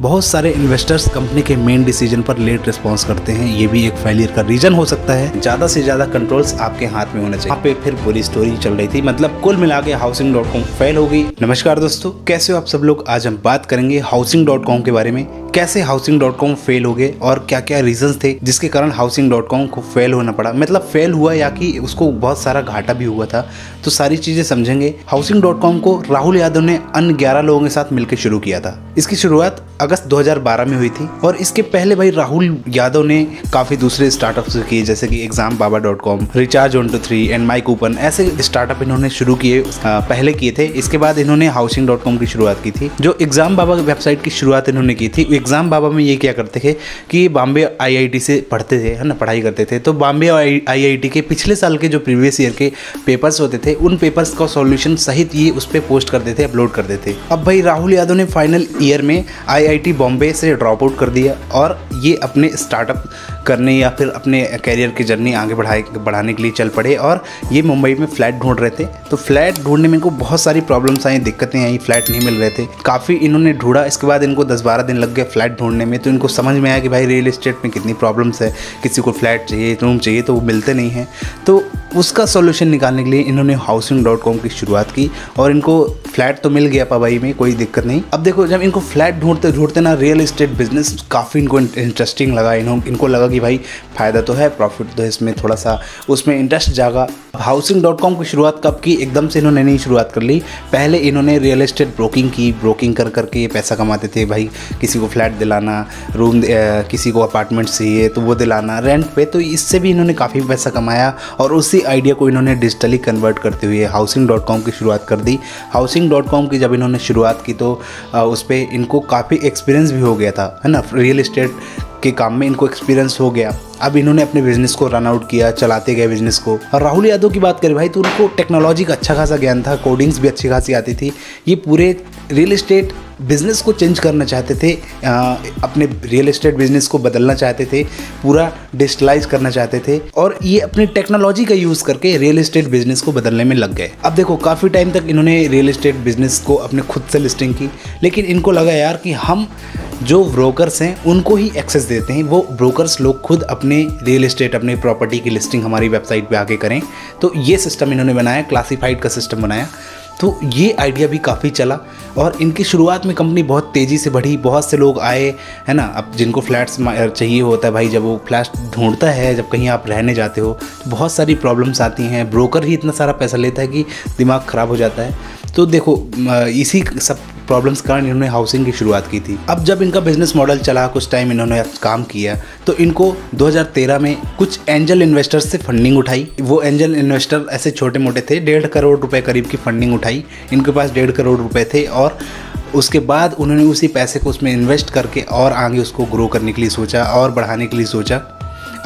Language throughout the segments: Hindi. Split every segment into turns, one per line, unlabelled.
बहुत सारे इन्वेस्टर्स कंपनी के मेन डिसीजन पर लेट रिस्पॉन्स करते हैं, ये भी एक फेलियर का रीजन हो सकता है। ज़्यादा से ज़्यादा कंट्रोल्स आपके हाथ में होना चाहिए। यहाँ पे फिर पूरी स्टोरी चल रही थी, मतलब कुल मिला के Housing.com फेल हो गई। नमस्कार दोस्तों, कैसे हो आप सब लोग। आज हम बात करेंगे Housing.com के बारे में, कैसे Housing.com फेल हो गए और क्या क्या रीजंस थे जिसके कारण Housing.com को फेल होना पड़ा, मतलब फेल हुआ या कि उसको बहुत सारा घाटा भी हुआ था। तो सारी चीजें समझेंगे। Housing.com को राहुल यादव ने अन्य 11 लोगों के साथ मिलकर शुरू किया था। इसकी शुरुआत अगस्त 2012 में हुई थी और इसके पहले भाई राहुल यादव ने काफी दूसरे स्टार्टअप्स किए, जैसे कि exambaba.com, Recharge123 and my coupon, ऐसे स्टार्टअप इन्होंने शुरू किए, पहले किए थे। इसके बाद इन्होंने Housing.com की शुरुआत की थी। जो exambaba वेबसाइट की शुरुआत इन्होंने की थी, exambaba में ये क्या करते थे कि बॉम्बे IIT से पढ़ते थे, है ना, पढ़ाई करते थे। तो बॉम्बे IIT के पिछले साल के जो प्रीवियस ईयर के पेपर्स होते थे, उन पेपर्स का सॉल्यूशन सहित ये उस पर पोस्ट करते थे, अपलोड करते थे। अब भाई राहुल यादव ने फाइनल ईयर में IIT बॉम्बे से ड्रॉप आउट कर दिया और ये अपने स्टार्टअप करने या फिर अपने कैरियर की जर्नी आगे बढ़ाने के लिए चल पड़े। और ये मुंबई में फ्लैट ढूंढ रहे थे। तो फ्लैट ढूंढने में इनको बहुत सारी प्रॉब्लम्स आई, दिक्कतें आई, फ्लैट नहीं मिल रहे थे। काफ़ी इन्होंने ढूंढा, इसके बाद इनको 10-12 दिन लग गए फ्लैट ढूंढने में। तो इनको समझ में आया कि भाई रियल एस्टेट में कितनी प्रॉब्लम्स है, किसी को फ्लैट चाहिए, रूम चाहिए, तो वो मिलते नहीं हैं। तो उसका सॉल्यूशन निकालने के लिए इन्होंने Housing.com की शुरुआत की और इनको फ्लैट तो मिल गया पवाई में, कोई दिक्कत नहीं। अब देखो, जब इनको फ्लैट ढूंढते ना रियल एस्टेट बिजनेस काफ़ी इनको इंटरेस्टिंग लगा। इनको लगा कि भाई फ़ायदा तो है, प्रॉफिट तो है इसमें, थोड़ा सा उसमें इंटरेस्ट जागा। Housing.com की शुरुआत कब की? एकदम से इन्होंने नहीं शुरुआत कर ली। पहले इन्होंने रियल एस्टेट ब्रोकिंग की, ब्रोकिंग कर करके ये पैसा कमाते थे। भाई किसी को फ्लैट दिलाना, रूम, किसी को अपार्टमेंट चाहिए तो वो दिलाना रेंट पे। तो इससे भी इन्होंने काफ़ी पैसा कमाया और उसी आइडिया को इन्होंने डिजिटली कन्वर्ट करते हुए Housing.com की शुरुआत कर दी। Housing.com की जब इन्होंने शुरुआत की तो उस पर इनको काफ़ी एक्सपीरियंस भी हो गया था, है ना, रियल एस्टेट के काम में इनको एक्सपीरियंस हो गया। अब इन्होंने अपने बिजनेस को रन आउट किया, चलाते गए बिजनेस को। और राहुल यादव की बात करें भाई, तो उनको टेक्नोलॉजी का अच्छा खासा ज्ञान था, कोडिंग्स भी अच्छी खासी आती थी। ये पूरे रियल एस्टेट बिजनेस को चेंज करना चाहते थे, अपने रियल एस्टेट बिजनेस को बदलना चाहते थे, पूरा डिजिटलाइज करना चाहते थे और ये अपनी टेक्नोलॉजी का यूज़ करके रियल एस्टेट बिजनेस को बदलने में लग गए। अब देखो, काफ़ी टाइम तक इन्होंने रियल एस्टेट बिजनेस को अपने खुद से लिस्टिंग की, लेकिन इनको लगा यार कि हम जो ब्रोकर्स हैं उनको ही एक्सेस देते हैं, वो ब्रोकर्स लोग खुद अपने रियल एस्टेट, अपने प्रॉपर्टी की लिस्टिंग हमारी वेबसाइट पे आके करें। तो ये सिस्टम इन्होंने बनाया, क्लासिफाइड का सिस्टम बनाया। तो ये आइडिया भी काफ़ी चला और इनकी शुरुआत में कंपनी बहुत तेज़ी से बढ़ी, बहुत से लोग आए, है ना। अब जिनको फ्लैट्स चाहिए होता है भाई, जब वो फ्लैट ढूंढता है, जब कहीं आप रहने जाते हो तो बहुत सारी प्रॉब्लम्स आती हैं। ब्रोकर ही इतना सारा पैसा लेता है कि दिमाग ख़राब हो जाता है। तो देखो, इसी सब प्रॉब्लम्स के कारण इन्होंने हाउसिंग की शुरुआत की थी। अब जब इनका बिजनेस मॉडल चला, कुछ टाइम इन्होंने काम किया, तो इनको 2013 में कुछ एंजल इन्वेस्टर्स से फंडिंग उठाई। वो एंजल इन्वेस्टर ऐसे छोटे मोटे थे, 1.5 करोड़ रुपए करीब की फंडिंग उठाई। इनके पास 1.5 करोड़ रुपए थे और उसके बाद उन्होंने उसी पैसे को उसमें इन्वेस्ट करके और आगे उसको ग्रो करने के लिए सोचा और बढ़ाने के लिए सोचा।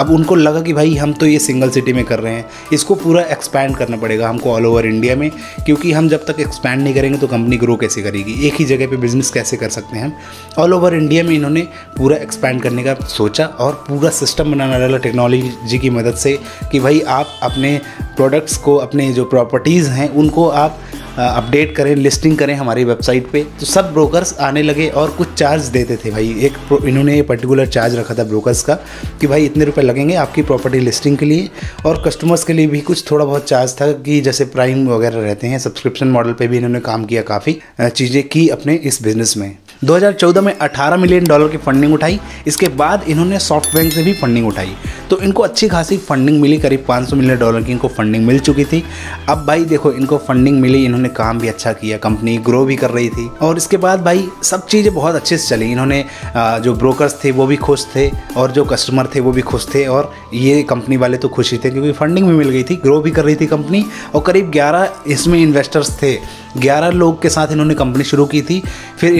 अब उनको लगा कि भाई हम तो ये सिंगल सिटी में कर रहे हैं, इसको पूरा एक्सपैंड करना पड़ेगा हमको ऑल ओवर इंडिया में, क्योंकि हम जब तक एक्सपैंड नहीं करेंगे तो कंपनी ग्रो कैसे करेगी, एक ही जगह पे बिजनेस कैसे कर सकते हैं हम। ऑल ओवर इंडिया में इन्होंने पूरा एक्सपैंड करने का सोचा और पूरा सिस्टम बनाना डाला टेक्नोलॉजी की मदद से कि भाई आप अपने प्रोडक्ट्स को, अपने जो प्रॉपर्टीज़ हैं उनको आप अपडेट करें, लिस्टिंग करें हमारी वेबसाइट पे। तो सब ब्रोकर्स आने लगे और कुछ चार्ज देते थे भाई। इन्होंने पर्टिकुलर चार्ज रखा था ब्रोकर्स का कि भाई इतने रुपए लगेंगे आपकी प्रॉपर्टी लिस्टिंग के लिए, और कस्टमर्स के लिए भी कुछ थोड़ा बहुत चार्ज था कि जैसे प्राइम वगैरह रहते हैं, सब्सक्रिप्शन मॉडल पे भी इन्होंने काम किया, काफ़ी चीज़ें की अपने इस बिज़नेस में। 2014 में $18 मिलियन की फंडिंग उठाई। इसके बाद इन्होंने सॉफ्टबैंक से भी फंडिंग उठाई, तो इनको अच्छी खासी फंडिंग मिली, करीब $500 मिलियन की इनको फंडिंग मिल चुकी थी। अब भाई देखो, इनको फंडिंग मिली, इन्होंने काम भी अच्छा किया, कंपनी ग्रो भी कर रही थी और इसके बाद भाई सब चीज़ें बहुत अच्छे से चली। इन्होंने जो ब्रोकर्स थे वो भी खुश थे और जो कस्टमर थे वो भी खुश थे और ये कंपनी वाले तो खुश ही थे क्योंकि फंडिंग भी मिल गई थी, ग्रो भी कर रही थी कंपनी। और करीब 11 इसमें इन्वेस्टर्स थे, 11 लोग के साथ इन्होंने कंपनी शुरू की थी। फिर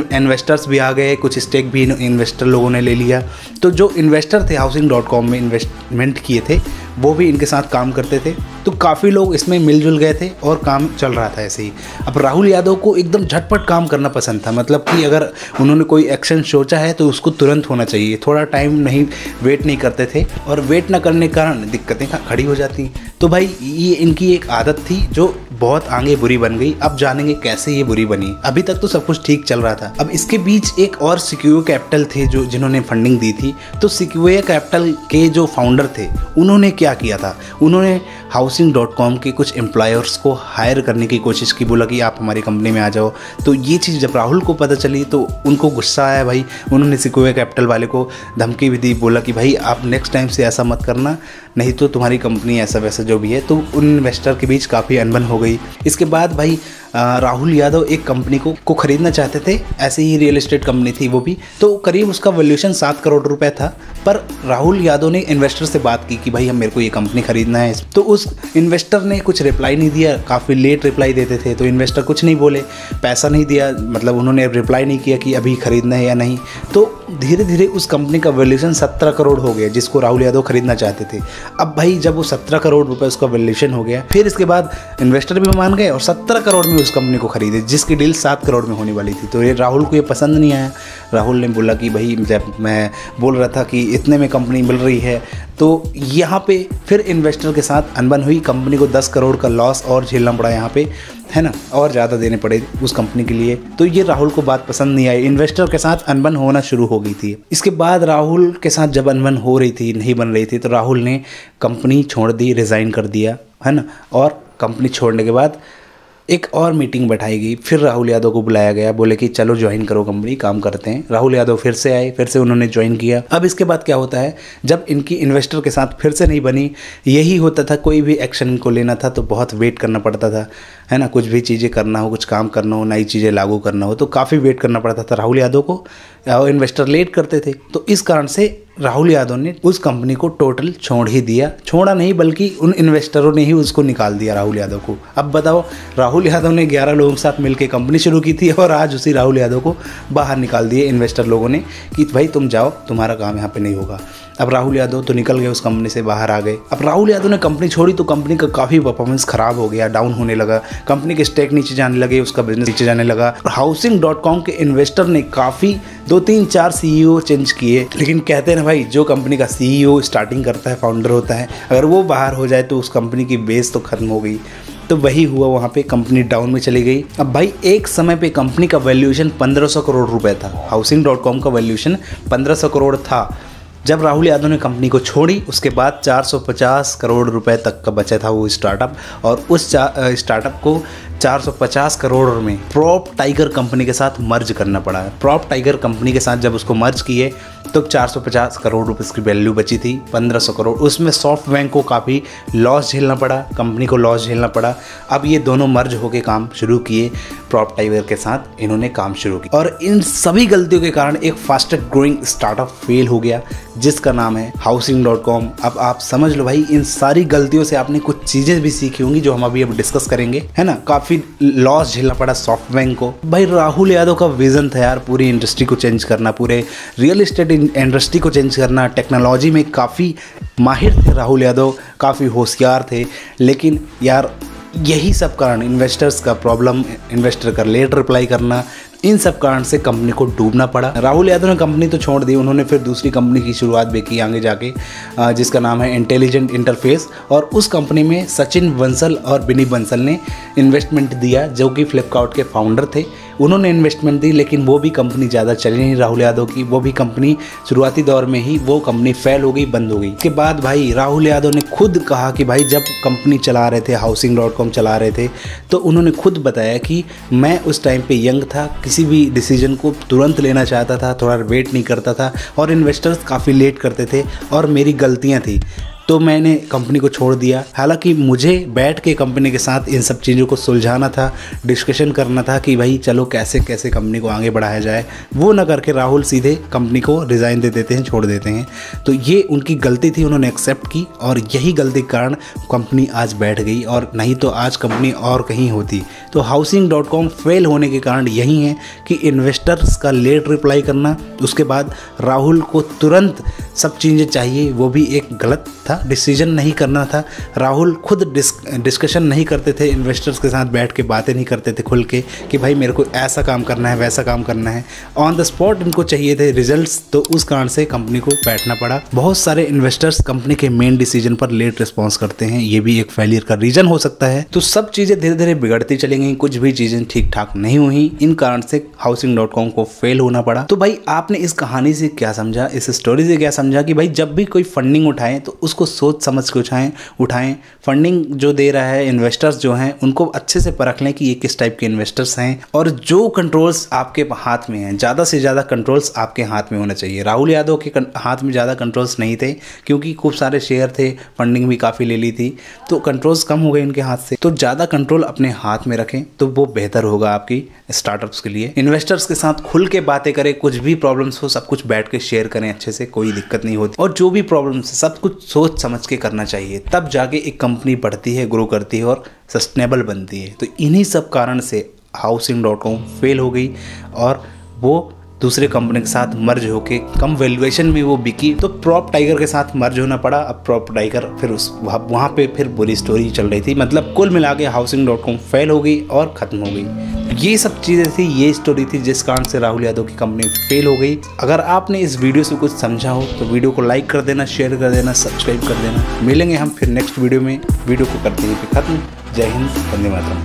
इन्वेस्टर्स भी आ गए, कुछ स्टेक भी इन्वेस्टर लोगों ने ले लिया। तो जो इन्वेस्टर थे Housing.com में इन्वेस्टमेंट किए थे वो भी इनके साथ काम करते थे। तो काफ़ी लोग इसमें मिलजुल गए थे और काम चल रहा था ऐसे ही। अब राहुल यादव को एकदम झटपट काम करना पसंद था, मतलब कि अगर उन्होंने कोई एक्शन सोचा है तो उसको तुरंत होना चाहिए, थोड़ा टाइम नहीं, वेट नहीं करते थे और वेट ना करने के कारण दिक्कतें खड़ी हो जाती। तो भाई ये इनकी एक आदत थी जो बहुत आगे बुरी बन गई। अब जानेंगे कैसे ये बुरी बनी। अभी तक तो सब कुछ ठीक चल रहा था। अब इसके बीच एक और सिक्योर कैपिटल थे जो जिन्होंने फंडिंग दी थी। तो सिक्योर कैपिटल के जो फाउंडर थे उन्होंने क्या किया था, उन्होंने Housing.com के कुछ एम्प्लॉयर्स को हायर करने की कोशिश की। बोला कि आप हमारी कंपनी में आ जाओ। तो ये चीज़ जब राहुल को पता चली तो उनको गुस्सा आया भाई। उन्होंने सिक्योर कैपिटल वाले को धमकी भी दी, बोला कि भाई आप नेक्स्ट टाइम से ऐसा मत करना, नहीं तो तुम्हारी कंपनी ऐसा वैसा जो भी है। तो उन इन्वेस्टर के बीच काफ़ी अनबन हो गई। इसके बाद भाई राहुल यादव एक कंपनी को खरीदना चाहते थे। ऐसे ही रियल एस्टेट कंपनी थी वो भी। तो करीब उसका वैल्यूएशन 7 करोड़ रुपए था। पर राहुल यादव ने इन्वेस्टर से बात की कि भाई हम मेरे को ये कंपनी खरीदना है। तो उस इन्वेस्टर ने कुछ रिप्लाई नहीं दिया, काफ़ी लेट रिप्लाई देते थे। तो इन्वेस्टर कुछ नहीं बोले, पैसा नहीं दिया, मतलब उन्होंने रिप्लाई नहीं किया कि अभी खरीदना है या नहीं। तो धीरे धीरे उस कंपनी का वैल्यूएशन 17 करोड़ हो गया जिसको राहुल यादव खरीदना चाहते थे। अब भाई जब वो 17 करोड़ रुपए उसका वैल्यूएशन हो गया, फिर इसके बाद इन्वेस्टर भी मान गए और 17 करोड़ में उस कंपनी को खरीदे जिसकी डील 7 करोड़ में होने वाली थी। तो ये राहुल को ये पसंद नहीं आया। राहुल ने बोला कि भाई जब मैं बोल रहा था कि इतने में कंपनी मिल रही है, तो यहाँ पे फिर इन्वेस्टर के साथ अनबन हुई। कंपनी को 10 करोड़ का लॉस और झेलना पड़ा यहाँ पे, है ना, और ज़्यादा देने पड़े उस कंपनी के लिए। तो ये राहुल को बात पसंद नहीं आई। इन्वेस्टर के साथ अनबन होना शुरू हो गई थी। इसके बाद राहुल के साथ जब अनबन हो रही थी, नहीं बन रही थी, तो राहुल ने कंपनी छोड़ दी, रिज़ाइन कर दिया, है ना। और कंपनी छोड़ने के बाद एक और मीटिंग बैठाई गई। फिर राहुल यादव को बुलाया गया, बोले कि चलो ज्वाइन करो कंपनी, काम करते हैं। राहुल यादव फिर से आए, फिर से उन्होंने ज्वाइन किया। अब इसके बाद क्या होता है, जब इनकी इन्वेस्टर के साथ फिर से नहीं बनी, यही होता था, कोई भी एक्शन इनको लेना था तो बहुत वेट करना पड़ता था, है ना। कुछ भी चीज़ें करना हो, कुछ काम करना हो, नई चीज़ें लागू करना हो, तो काफ़ी वेट करना पड़ता था राहुल यादव को। इन्वेस्टर लेट करते थे। तो इस कारण से राहुल यादव ने उस कंपनी को टोटल छोड़ ही दिया। छोड़ा नहीं बल्कि उन इन्वेस्टरों ने ही उसको निकाल दिया राहुल यादव को। अब बताओ, राहुल यादव ने 11 लोगों के साथ मिलकर कंपनी शुरू की थी और आज उसी राहुल यादव को बाहर निकाल दिए इन्वेस्टर लोगों ने कि भाई तुम जाओ, तुम्हारा काम यहाँ पे नहीं होगा। अब राहुल यादव तो निकल गए, उस कंपनी से बाहर आ गए। अब राहुल यादव ने कंपनी छोड़ी तो कंपनी का काफ़ी परफॉर्मेंस खराब हो गया, डाउन होने लगा। कंपनी के स्टेक नीचे जाने लगे, उसका बिजनेस नीचे जाने लगा। Housing.com के इन्वेस्टर ने काफ़ी 2-3-4 CEO चेंज किए। लेकिन कहते हैं ना भाई, जो कंपनी का CEO स्टार्टिंग करता है, फाउंडर होता है, अगर वो बाहर हो जाए तो उस कंपनी की बेस तो खत्म हो गई। तो वही हुआ, वहाँ पे कंपनी डाउन में चली गई। अब भाई एक समय पे कंपनी का वैल्यूएशन 1500 करोड़ रुपए था। Housing.com का वैल्यूएशन 1500 करोड़ था। जब राहुल यादव ने कंपनी को छोड़ी उसके बाद 450 करोड़ रुपए तक का बचा था वो स्टार्टअप। और उस स्टार्टअप को 450 करोड़ में प्रॉप टाइगर कंपनी के साथ मर्ज करना पड़ा। प्रॉप टाइगर कंपनी के साथ जब उसको मर्ज किए तो 450 करोड़ रुपए की वैल्यू बची थी, 1500 करोड़। उसमें सॉफ्टबैंक को काफ़ी लॉस झेलना पड़ा, कंपनी को लॉस झेलना पड़ा। अब ये दोनों मर्ज होकर काम शुरू किए, प्रॉप टाइगर के साथ इन्होंने काम शुरू किया। और इन सभी गलतियों के कारण एक फास्टेस्ट ग्रोइंग स्टार्टअप फेल हो गया जिसका नाम है Housing.com। अब आप समझ लो भाई, इन सारी गलतियों से आपने कुछ चीज़ें भी सीखी होंगी जो हम अभी अब डिस्कस करेंगे, है ना। काफ़ी लॉस झेलना पड़ा सॉफ्टबैंक को। भाई राहुल यादव का विजन था यार, पूरी इंडस्ट्री को चेंज करना, पूरे रियल एस्टेट इंडस्ट्री को चेंज करना। टेक्नोलॉजी में काफ़ी माहिर थे राहुल यादव, काफ़ी होशियार थे। लेकिन यार यही सब कारण, इन्वेस्टर्स का प्रॉब्लम, इन्वेस्टर का लेट रिप्लाई करना, इन सब कारण से कंपनी को डूबना पड़ा। राहुल यादव ने कंपनी तो छोड़ दी, उन्होंने फिर दूसरी कंपनी की शुरुआत भी की आगे जाके, जिसका नाम है इंटेलिजेंट इंटरफेस। और उस कंपनी में सचिन बंसल और बिनी बंसल ने इन्वेस्टमेंट दिया, जो कि फ्लिपकार्ट के फाउंडर थे। उन्होंने इन्वेस्टमेंट दी, लेकिन वो भी कंपनी ज़्यादा चली नहीं राहुल यादव की। वो भी कंपनी शुरुआती दौर में ही वो कंपनी फेल हो गई, बंद हो गई। इसके बाद भाई राहुल यादव ने खुद कहा कि भाई जब कंपनी चला रहे थे, Housing.com चला रहे थे, तो उन्होंने खुद बताया कि मैं उस टाइम पे यंग था, किसी भी डिसीजन को तुरंत लेना चाहता था, थोड़ा वेट नहीं करता था, और इन्वेस्टर्स काफ़ी लेट करते थे और मेरी गलतियाँ थी, तो मैंने कंपनी को छोड़ दिया। हालांकि मुझे बैठ के कंपनी के साथ इन सब चीज़ों को सुलझाना था, डिस्कशन करना था कि भाई चलो कैसे कैसे कंपनी को आगे बढ़ाया जाए। वो ना करके राहुल सीधे कंपनी को रिज़ाइन दे देते हैं, छोड़ देते हैं। तो ये उनकी गलती थी, उन्होंने एक्सेप्ट की, और यही गलती के कारण कंपनी आज बैठ गई, और नहीं तो आज कंपनी और कहीं होती। तो Housing.com फेल होने के कारण यही है कि इन्वेस्टर्स का लेट रिप्लाई करना, उसके बाद राहुल को तुरंत सब चीज़ें चाहिए, वो भी एक गलत था। डिसीजन नहीं करना था। राहुल खुद डिस्कशन नहीं करते थे इन्वेस्टर्स के साथ, बैठ के बातें नहीं करते थे खुल के कि भाई मेरे को ऐसा काम करना है, वैसा काम करना है। ऑन द स्पॉट इनको चाहिए थे रिजल्ट्स, तो उस कारण से कंपनी को बैठना पड़ा। बहुत सारे इन्वेस्टर्स कंपनी के मेन डिसीजन पर लेट रिस्पॉन्स करते हैं, ये भी एक फेलियर का रीजन हो सकता है। तो सब चीजें धीरे धीरे बिगड़ती चली गई, कुछ भी चीजें ठीक ठाक नहीं हुई, इन कारण से Housing.com को फेल होना पड़ा। तो भाई आपने इस कहानी से क्या समझा, इस स्टोरी से क्या समझा कि भाई जब भी कोई फंडिंग उठाएं तो उसको सोच समझ के उठाएं। फंडिंग जो दे रहा है इन्वेस्टर्स जो हैं उनको अच्छे से परख लें कि ये किस टाइप के इन्वेस्टर्स हैं, और जो कंट्रोल्स आपके हाथ में हैं, ज़्यादा से ज़्यादा कंट्रोल्स आपके हाथ में होना चाहिए। राहुल यादव के हाथ में ज़्यादा कंट्रोल्स नहीं थे क्योंकि खूब सारे शेयर थे, फंडिंग भी काफ़ी ले ली थी, तो कंट्रोल्स कम हो गए इनके हाथ से। तो ज़्यादा कंट्रोल अपने हाथ में रखें तो वो बेहतर होगा आपकी स्टार्टअप्स के लिए। इन्वेस्टर्स के साथ खुल के बातें करें, कुछ भी प्रॉब्लम्स हो सब कुछ बैठ के शेयर करें अच्छे से, कोई दिक्कत नहीं होती। और जो भी प्रॉब्लम्स है सब कुछ सोच समझ के करना चाहिए, तब जाके एक कंपनी बढ़ती है, ग्रो करती है और सस्टेनेबल बनती है। तो इन्हीं सब कारण से Housing.com फेल हो गई और वो दूसरे कंपनी के साथ मर्ज होके कम वैल्यूएशन में वो बिकी, तो प्रॉप टाइगर के साथ मर्ज होना पड़ा। अब प्रॉप टाइगर फिर वहाँ पे फिर बुरी स्टोरी चल रही थी। मतलब कुल मिला के Housing.com फेल हो गई और ख़त्म हो गई। ये सब चीज़ें थी, ये स्टोरी थी जिस कारण से राहुल यादव की कंपनी फेल हो गई। अगर आपने इस वीडियो से कुछ समझा हो तो वीडियो को लाइक कर देना, शेयर कर देना, सब्सक्राइब कर देना। मिलेंगे हम फिर नेक्स्ट वीडियो में। वीडियो को करते हैं खत्म। जय हिंद, वंदे मातरम।